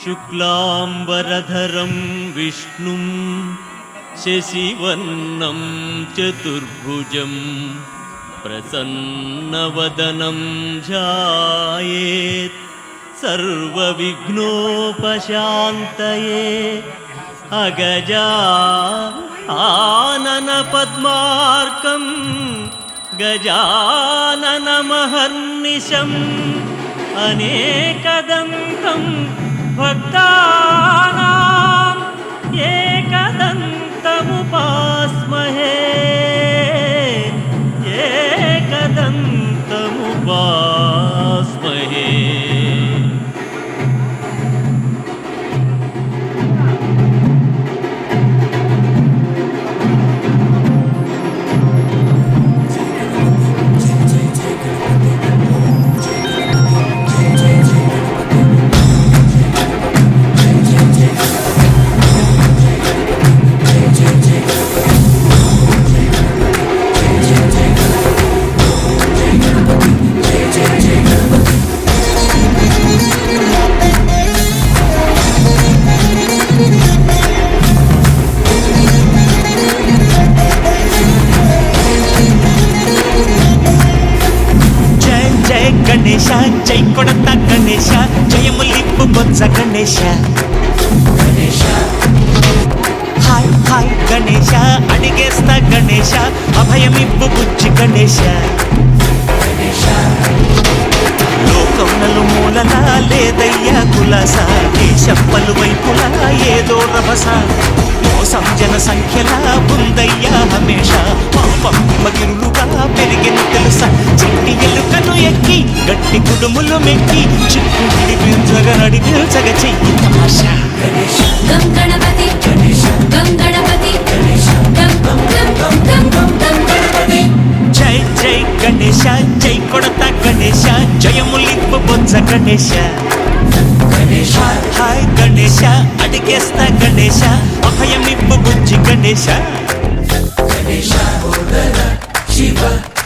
శుక్లాంబరధరం విష్ణుం శశివర్ణం చతుర్భుజం ప్రసన్నవదనం ధ్యాయేత్ సర్వవిఘ్నోపశాంతయే. అగజా ఆనన పద్మార్కం గజాననమహర్నిశం అనేకదంతం భక్తానాం ఏకదంతముపాస్మహే. ఏకదంతముపాస్మహే. గణేశ జై కొడత గణేశ జయములిప్పు బొజ్జ గణేశ. హాయ్ హాయ్ గణేశ అడిగేస్తా గణేశ అభయమిప్పు బుజ్జి గణేశ. లోకం నలుమూలలా లేదయ్యా కులాస, దేశం పలువైపులా ఏదో రభస. మోసం జన సంఖ్యలా ఉందయ్యా హమేష, పాపం మగిరులుగా పెరిగిన తెలుసా. చిట్టి ఎలుకను ఎక్కి గట్టి కుడుములు మెక్కి చిక్కుడి పిల్చగా నడి పిల్చగ చెయ్యి తమాష. గం గణపతి గం గణపతి జై జై గణేశ జై కొడత గణేశ జయములిప్పు బొజ్జ గణేశ. హాయ్ గణేశ అడిగేస్తా గణేశ అభయమిప్పు బుజ్జి గణేశ. శివ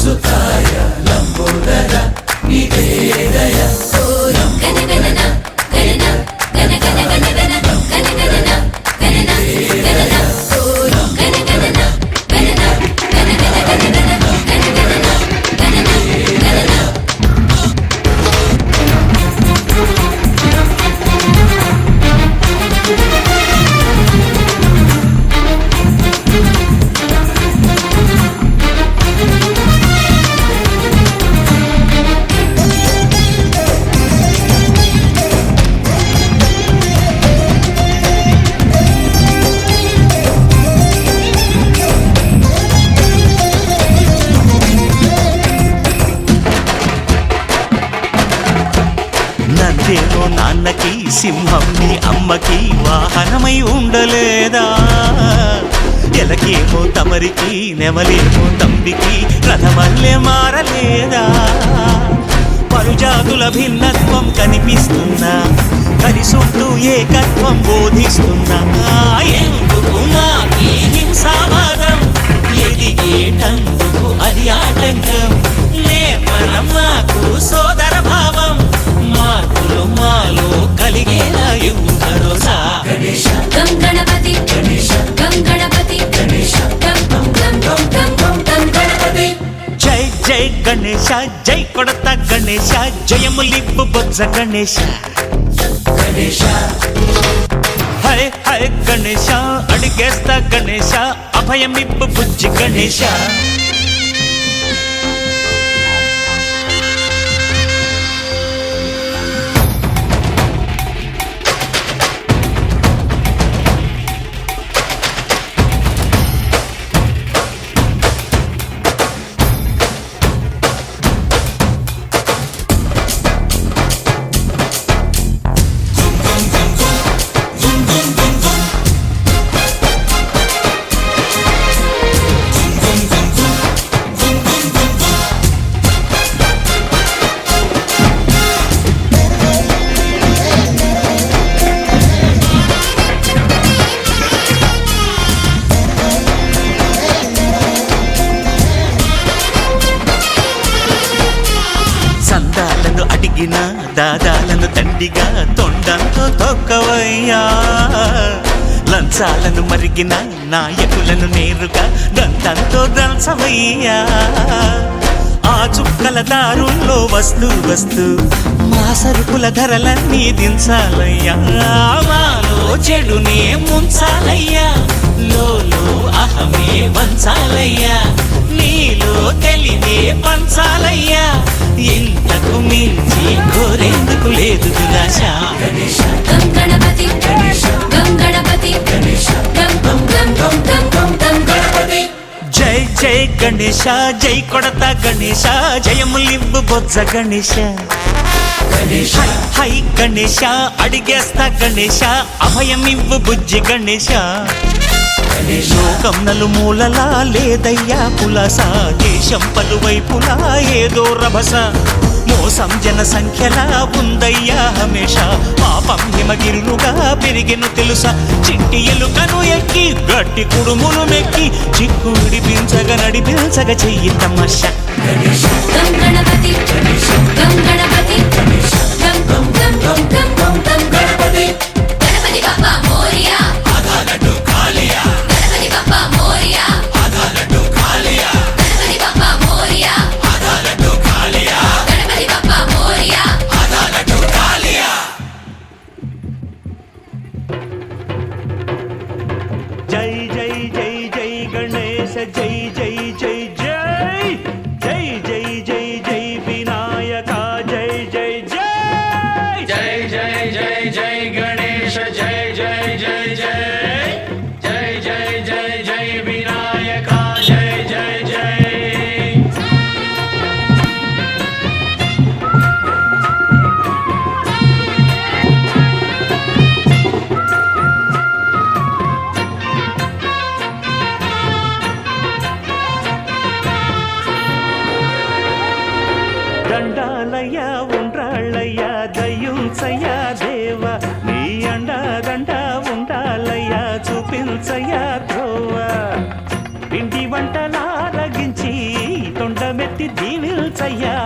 సుతాయ లంబోదర నివేదయ. నందేమో నాన్నకి సింహం నీ అమ్మకి వాహనమై ఉండలేదా. ఎలకేమో తమరికి నెమలేమో తంబికి రథమల్లే మారలేదా. పలుజాతుల భిన్నత్వం కనిపిస్తున్నా కలిసుంటూ ఏకత్వం బోధిస్తున్నా. ఎందుకు నాకీ హింసావాదం ఎదిగేటందుకు అది ఆటంకం. నేపరం నాకు సోదర భావం మార్పులు మాలో కలిగేలా ఇవ్వు భరోసా. గం గణపతి గం గణపతి గణపతి. జై జై గణేశ జై కొడత గణేశ జయములిప్పు బొజ్జ గణేశ. హై హై గణేశ అడిగేస్తా గణేశ అభయమిప్పు బుజ్జి గణేశ. చందాలను అడిగిన దాదాలను దండిగా తొండంతో తొక్కవయ్యా లంచాలను మరిగిన నాయకులను నేరుగా దంతంతో దంచవయ్యా ఆ చుక్కల దారుల్లో వస్తూ వస్తూ మా సరుకుల ధరలన్నీ దించాలయ్యా మాలో చెడునే ముంచాలయ్యా లోలో అహమే వంచాలయ్యా నీలో తెలివే పంచాలయ్యా ఇంతకు మించి కోరేందుకు లేదు దురాశ గం గణపతి గం గణపతి గం గం గం గం గం గం గం గణపతి జై జై గణేశ జై కొడత గణేశ జయములివ్వు బొజ్జ గణేశ హై హై గణేశ అడిగేస్తా గణేశ అభయమివ్వు బుజ్జి గణేశ లోకం నలుమూలలా లేదయ్యా పులస దేశం పలువైపులా ఏదో రభస మోసం జన సంఖ్యలా ఉందయ్యా హమేష పాపం హిమగిరులుగా పెరిగెను తెలుసా చిట్టి ఎలుకను ఎక్కి గట్టి కుడుములు మెక్కి చిక్కు నడిపించగ చెయ్యి తమాష గం గణపతి గం గణపతి గం గం గం గం గం గం గం గణపతి గణపతి బప్పా మోరియా ఆధాలడ్డు కాలియా గణపతి బప్పా మోరియా ఆధాలడ్డు కాలియా గణపతి బప్పా మోరియా ఆధాలడ్డు కాలియా గణపతి బప్పా మోరియా ఆధాలడ్డు కాలియా జై జై జై జై గణేశ జై జై జై జై జై జై జై జై వినాయక జై జై జై జై జై జై జై గణేశ జై జై జై జై జై జై జై జై వినాయక జై జై జై దండాలయ్యా ఉండ్రాళ్ళయ్యా దయ్యుంచయ్యా దేవ నీ అండ ఉండాలయ్యా చూపించయ్యా ధ్రువ పిండి వంటలారగించి తొండమెత్తి దీవిల్చయ్యా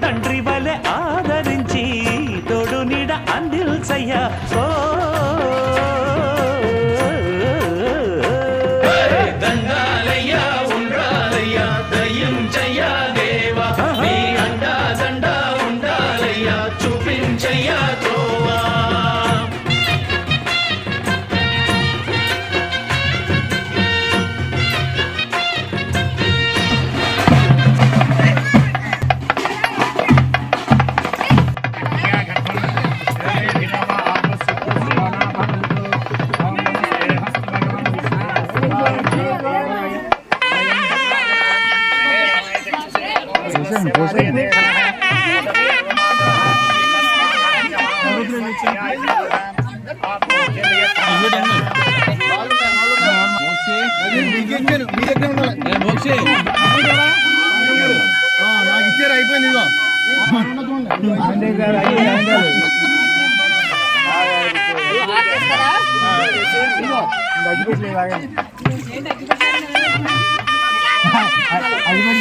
తండ్రి వలె ఆదరించి తోడు నీడ అందిల్చయ్యా ఓ దండాలయ్యా ఉండాలయ్యా దయ్యం చెయ్యా దేవా నీ అండా దండ ఉండాలయ్యా చూపించయ్యా త్రోవా నాకు ఇచ్చారు అయిపోయింది ఇదో అది